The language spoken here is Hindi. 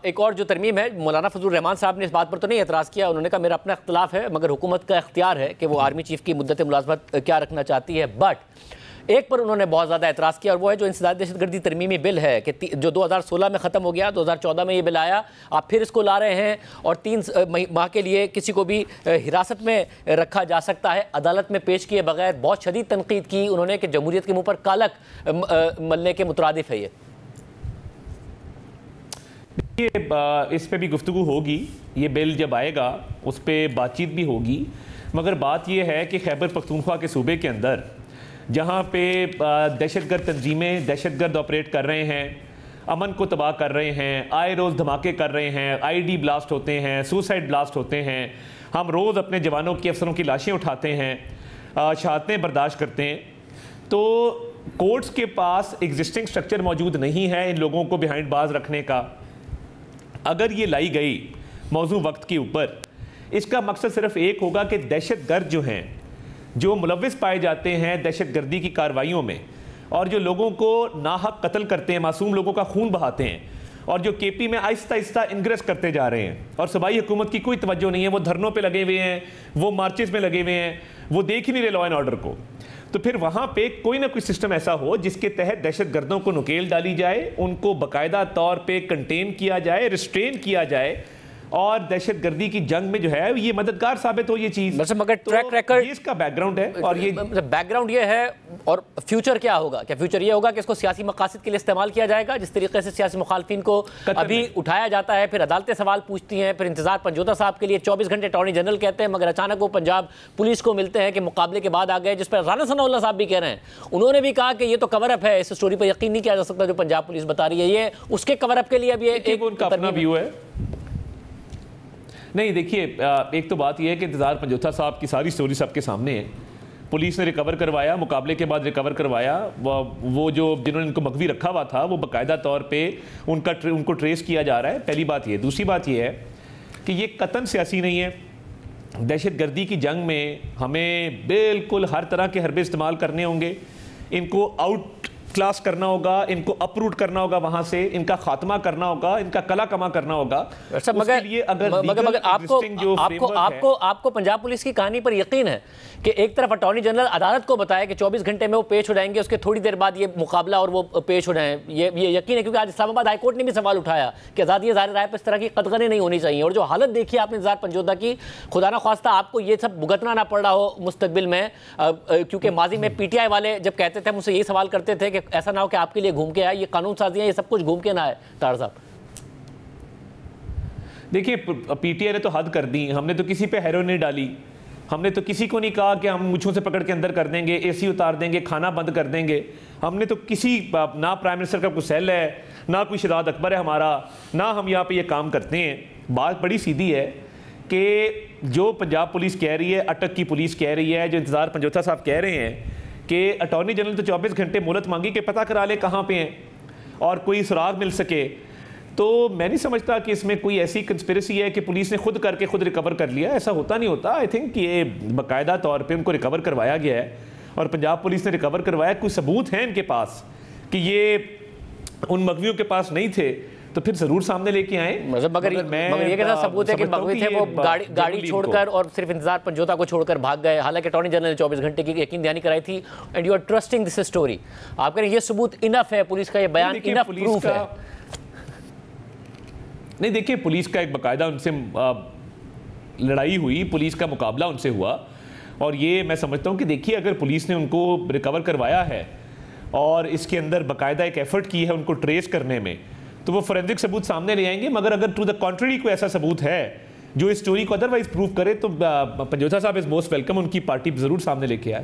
एक और जो तरमीम है, मौलाना फजल रहमान साहब ने इस बात पर तो नहीं एतराज़ किया, उन्होंने कहा मेरा अपना इख्तिलाफ है मगर हुकूमत का इख्तियार है कि वो आर्मी चीफ की मुद्दत मुलाजमत क्या रखना चाहती है। बट एक पर उन्होंने बहुत ज़्यादा एतराज़ किया और वो है जो इंसदाद दहशतगर्दी तरमीमी बिल है कि जो 2016 में ख़त्म हो गया, 2014 में ये बिल आया, आप फिर इसको ला रहे हैं और 3 माह के लिए किसी को भी हिरासत में रखा जा सकता है अदालत में पेश किए बगैर। बहुत शदीद तनकीद की उन्होंने कि जमहूरियत के मुँह पर कालक मलने के मुतरादिफ है ये। इस पे भी गुफ्तगू होगी, ये बिल जब आएगा उस पर बातचीत भी होगी, मगर बात यह है कि खैबर पख्तूनख्वा के सूबे के अंदर जहाँ पे दहशतगर्द तंजीमें दहशतगर्द ऑपरेट कर रहे हैं, अमन को तबाह कर रहे हैं, आए रोज़ धमाके कर रहे हैं, आईडी ब्लास्ट होते हैं, सुसाइड ब्लास्ट होते हैं, हम रोज़ अपने जवानों की अफसरों की लाशें उठाते हैं, शहादतें बर्दाश्त करते हैं, तो कोर्ट्स के पास एग्जिस्टिंग स्ट्रक्चर मौजूद नहीं है इन लोगों को बिहाइंड बाज रखने का। अगर ये लाई गई मौजू वक्त के ऊपर, इसका मकसद सिर्फ एक होगा कि दहशतगर्द जो हैं, जो मुलव्विस पाए जाते हैं दहशतगर्दी की कार्रवाइयों में और जो लोगों को नाहक कत्ल करते हैं, मासूम लोगों का खून बहाते हैं और जो केपी में आहिस्ता आहिस्ता इंग्रेस करते जा रहे हैं और सूबाई हुकूमत की कोई तवज्जो नहीं है, वो धरनों पे लगे हुए हैं, वो मार्चेस में लगे हुए हैं, वो देख ही नहीं रहे लॉ एंड ऑर्डर को। तो फिर वहाँ पे कोई ना कोई सिस्टम ऐसा हो जिसके तहत दहशतगर्दों को नुकेल डाली जाए, उनको बाकायदा तौर पे कंटेन किया जाए, रिस्ट्रेन किया जाए और दहशतगर्दी की जंग में जो है ये मददगार साबित हो ये चीज। मगर ट्रैक रिकॉर्ड ये इसका बैकग्राउंड है और ये बैकग्राउंड ये है। और फ्यूचर क्या होगा? क्या फ्यूचर ये होगा कि इसको सियासी मकासद के लिए इस्तेमाल किया जाएगा, जिस तरीके से सियासी मुखालफिन को अभी उठाया जाता है, फिर अदालतें सवाल पूछती हैं, फिर इंतजार पंजोता साहब के लिए 24 घंटे अटॉर्नी जनरल कहते हैं, मगर अचानक वो पंजाब पुलिस को मिलते हैं कि मुकाबले के बाद आ गए, जिस पर राना सनाउल्लाह साहब भी कह रहे हैं, उन्होंने भी कहा कि ये तो कवर अप है, इस स्टोरी पर यकीन नहीं किया जा सकता जो पंजाब पुलिस बता रही है, ये उसके कवर अप के लिए अभी एक उनका अपना व्यू है। नहीं देखिए, एक तो बात यह है कि इंतजार पंजोता साहब की सारी स्टोरी सबके सामने है। पुलिस ने रिकवर करवाया, मुकाबले के बाद रिकवर करवाया, वो जो जिन्होंने इनको मकवी रखा हुआ था वो बाकायदा तौर पे उनको ट्रेस किया जा रहा है। पहली बात ये। दूसरी बात ये है कि ये कतन सियासी नहीं है। दहशतगर्दी की जंग में हमें बिल्कुल हर तरह के हरबे इस्तेमाल करने होंगे, इनको आउट क्लास करना होगा, इनको अपरूट करना होगा, वहां से इनका खात्मा करना होगा, इनका कला कमा करना होगा। मगर आपको पंजाब पुलिस की कहानी पर यकीन है कि एक तरफ अटॉर्नी जनरल अदालत को बताया कि 24 घंटे में वो पेश हो जाएंगे, उसके थोड़ी देर बाद ये मुकाबला और वो पेश हो जाए, ये यकीन है? क्योंकि आज इस्लामाबाद हाई कोर्ट ने भी सवाल उठाया कि आज़ादी ज़ाहिर राय पर इस तरह की कदगनें नहीं होनी चाहिए। और जो हालत देखी आपने इंतजार पंजोता की, खुदा ना ख्वास्ता आपको ये सब भुगतना ना पड़ रहा हो मुस्तकबिल में, क्योंकि माजी में PTI वाले जब कहते थे, मुझसे यही सवाल करते थे कि ऐसा ना हो कि आपके लिए घूम के आए, ये कानून साजियां, ये सब कुछ घूम के ना आए। तार साहब देखिए, PTI ने तो हद कर दी, हमने तो किसी पे हेरोइन नहीं डाली, हमने तो किसी को नहीं कहा कि हम मुझों से पकड़ के अंदर कर देंगे, AC उतार देंगे, खाना बंद कर देंगे। हमने तो किसी ना प्राइम मिनिस्टर का कोई सेल है, ना कोई शहजाद अकबर है हमारा, ना हम यहाँ पे ये काम करते हैं। बात बड़ी सीधी है कि जो पंजाब पुलिस कह रही है, अटक की पुलिस कह रही है, जो इंतजार पंजोता साहब कह रहे हैं कि अटॉर्नी जनरल तो 24 घंटे मोहलत मांगी कि पता करा ले कहाँ पे हैं और कोई सुराग मिल सके, तो मैं नहीं समझता कि इसमें कोई ऐसी कंस्पिरेसी है कि पुलिस ने खुद करके खुद रिकवर कर लिया। ऐसा होता नहीं होता। आई थिंक ये बाकायदा तौर पे उनको रिकवर करवाया गया है और पंजाब पुलिस ने रिकवर करवाया। कोई सबूत है इनके पास कि ये उन मगवियों के पास नहीं थे तो फिर जरूर सामने लेके आए। मगर ये कैसा सबूत है कि मगवी थे वो गाड़ी छोड़कर और सिर्फ इंतजार पंजोता को छोड़कर भाग गए, हालांकि अटॉर्नी जनरल ने 24 घंटे की यकीन दहानी कराई थी। And you are trusting this story. आप कह रहे हैं ये सबूत इनफ है, पुलिस का ये बयान इनफ प्रूफ है? नहीं, देखिए, पुलिस का एक बाकायदा उनसे लड़ाई हुई, पुलिस का मुकाबला उनसे हुआ और ये मैं समझता हूँ कि देखिए, अगर पुलिस ने उनको रिकवर करवाया है और इसके अंदर बाकायदा एक एफर्ट की है उनको ट्रेस करने में, तो वो फोरेंसिक सबूत सामने ले आएंगे। मगर अगर टू द कॉन्ट्ररी कोई ऐसा सबूत है जो इस स्टोरी को अदरवाइज प्रूव करे तो पंजोता साहब इज मोस्ट वेलकम, उनकी पार्टी जरूर सामने लेके आए।